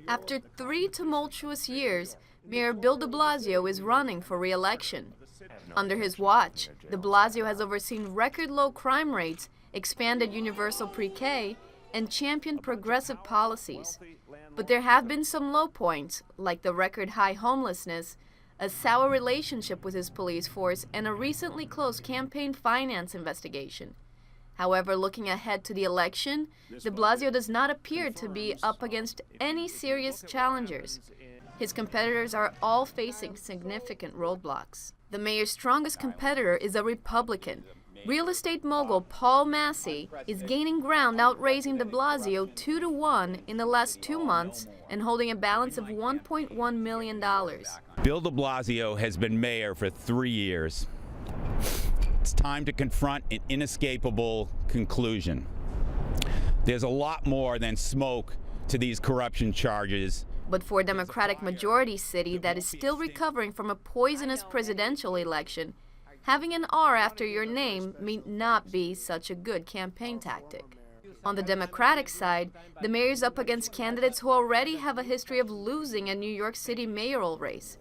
After 3 tumultuous years, Mayor Bill de Blasio is running for re-election. Under his watch, de Blasio has overseen record-low crime rates, expanded universal pre-K, and championed progressive policies. But there have been some low points, like the record-high homelessness, a sour relationship with his police force, and a recently closed campaign finance investigation. However, looking ahead to the election, de Blasio does not appear to be up against any serious challengers. His competitors are all facing significant roadblocks. The mayor's strongest competitor is a Republican. Real estate mogul Paul Massey is gaining ground, outraising de Blasio 2-1 in the last 2 months and holding a balance of $1.1 million. Bill de Blasio has been mayor for 3 years. It's time to confront an inescapable conclusion. There's a lot more than smoke to these corruption charges. But for a Democratic majority city that is still recovering from a poisonous presidential election, having an R after your name may not be such a good campaign tactic. On the Democratic side, the mayor is up against candidates who already have a history of losing a New York City mayoral race.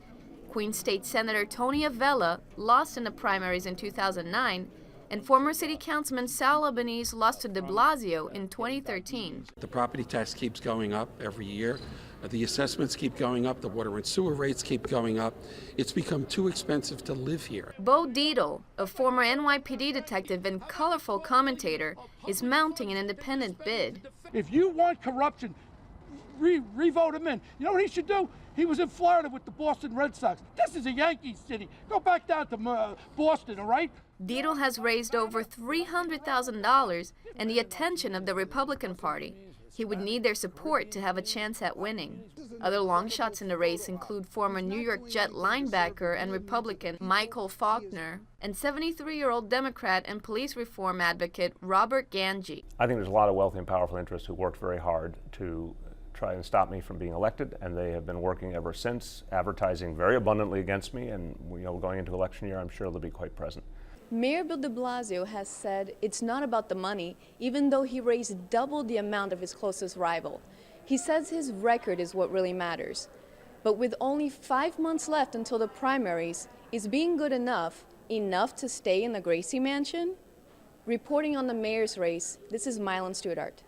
Queens State Senator Tony Avella lost in the primaries in 2009, and former City Councilman Sal Albanese lost to de Blasio in 2013. The property tax keeps going up every year. The assessments keep going up. The water and sewer rates keep going up. It's become too expensive to live here. Dietl, a former NYPD detective and colorful commentator, is mounting an independent bid. If you want corruption, re-vote him in. You know what he should do? He was in Florida with the Boston Red Sox. This is a Yankee city. Go back down to Boston, all right? Dietl has raised over $300,000 and the attention of the Republican Party. He would need their support to have a chance at winning. Other long shots in the race include former New York Jet linebacker and Republican Michael Faulker and 73-year-old Democrat and police reform advocate Robert Gangi. I think there's a lot of wealthy and powerful interests who worked very hard to try and stop me from being elected, and they have been working ever since, advertising very abundantly against me, and going into election year, I'm sure they'll be quite present. Mayor Bill de Blasio has said it's not about the money, even though he raised double the amount of his closest rival. He says his record is what really matters. But with only 5 months left until the primaries, is being good enough to stay in the Gracie Mansion? Reporting on the mayor's race, this is Maylan Studart.